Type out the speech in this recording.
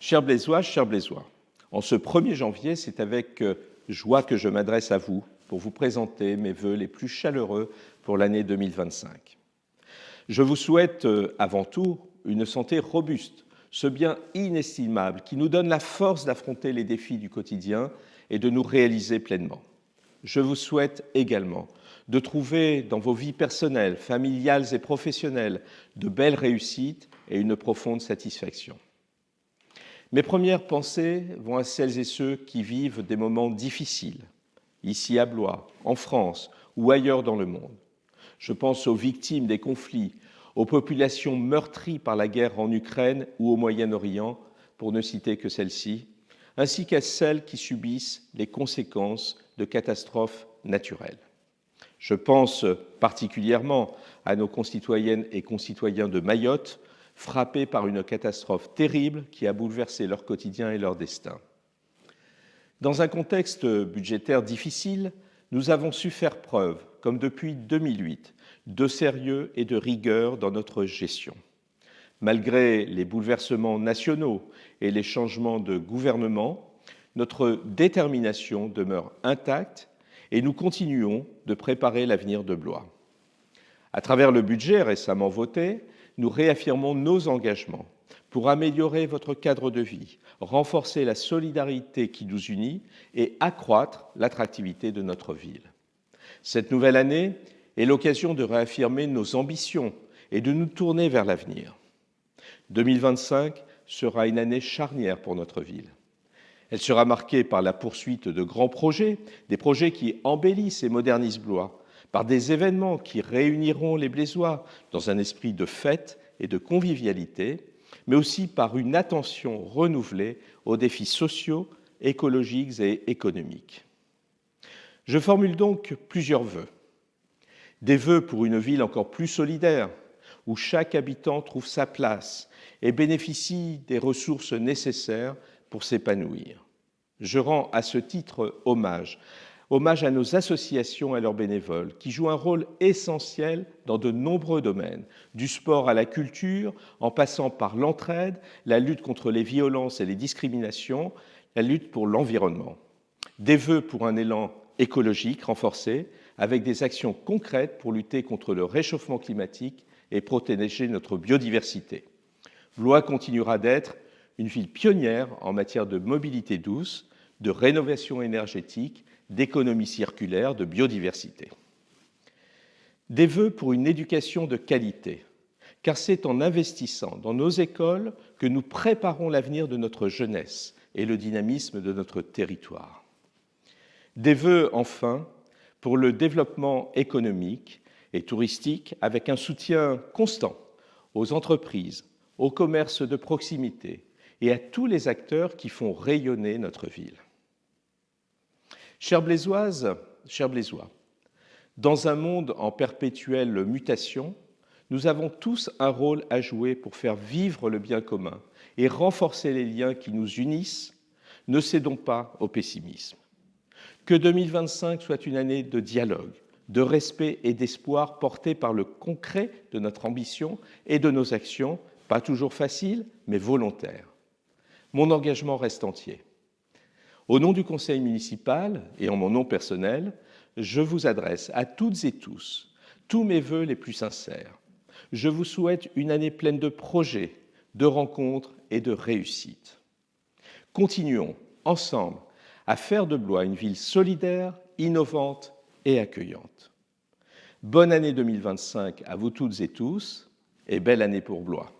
Chers Blaisois, en ce 1er janvier, c'est avec joie que je m'adresse à vous pour vous présenter mes vœux les plus chaleureux pour l'année 2025. Je vous souhaite avant tout une santé robuste, ce bien inestimable qui nous donne la force d'affronter les défis du quotidien et de nous réaliser pleinement. Je vous souhaite également de trouver dans vos vies personnelles, familiales et professionnelles de belles réussites et une profonde satisfaction. Mes premières pensées vont à celles et ceux qui vivent des moments difficiles, ici à Blois, en France ou ailleurs dans le monde. Je pense aux victimes des conflits, aux populations meurtries par la guerre en Ukraine ou au Moyen-Orient, pour ne citer que celles-ci, ainsi qu'à celles qui subissent les conséquences de catastrophes naturelles. Je pense particulièrement à nos concitoyennes et concitoyens de Mayotte, frappés par une catastrophe terrible qui a bouleversé leur quotidien et leur destin. Dans un contexte budgétaire difficile, nous avons su faire preuve, comme depuis 2008, de sérieux et de rigueur dans notre gestion. Malgré les bouleversements nationaux et les changements de gouvernement, notre détermination demeure intacte et nous continuons de préparer l'avenir de Blois. À travers le budget récemment voté, nous réaffirmons nos engagements pour améliorer votre cadre de vie, renforcer la solidarité qui nous unit et accroître l'attractivité de notre ville. Cette nouvelle année est l'occasion de réaffirmer nos ambitions et de nous tourner vers l'avenir. 2025 sera une année charnière pour notre ville. Elle sera marquée par la poursuite de grands projets, des projets qui embellissent et modernisent Blois, par des événements qui réuniront les Blaisois dans un esprit de fête et de convivialité, mais aussi par une attention renouvelée aux défis sociaux, écologiques et économiques. Je formule donc plusieurs vœux. Des vœux pour une ville encore plus solidaire, où chaque habitant trouve sa place et bénéficie des ressources nécessaires pour s'épanouir. Je rends à ce titre hommage à nos associations et à leurs bénévoles, qui jouent un rôle essentiel dans de nombreux domaines, du sport à la culture, en passant par l'entraide, la lutte contre les violences et les discriminations, la lutte pour l'environnement. Des vœux pour un élan écologique renforcé, avec des actions concrètes pour lutter contre le réchauffement climatique et protéger notre biodiversité. Blois continuera d'être une ville pionnière en matière de mobilité douce, de rénovation énergétique, d'économie circulaire, de biodiversité. Des vœux pour une éducation de qualité, car c'est en investissant dans nos écoles que nous préparons l'avenir de notre jeunesse et le dynamisme de notre territoire. Des vœux, enfin, pour le développement économique et touristique, avec un soutien constant aux entreprises, aux commerces de proximité et à tous les acteurs qui font rayonner notre ville. Chères Blaisoises, chers Blaisois, dans un monde en perpétuelle mutation, nous avons tous un rôle à jouer pour faire vivre le bien commun et renforcer les liens qui nous unissent. Ne cédons pas au pessimisme. Que 2025 soit une année de dialogue, de respect et d'espoir portés par le concret de notre ambition et de nos actions, pas toujours faciles, mais volontaires. Mon engagement reste entier. Au nom du conseil municipal et en mon nom personnel, je vous adresse à toutes et tous mes vœux les plus sincères. Je vous souhaite une année pleine de projets, de rencontres et de réussites. Continuons ensemble à faire de Blois une ville solidaire, innovante et accueillante. Bonne année 2025 à vous toutes et tous et belle année pour Blois.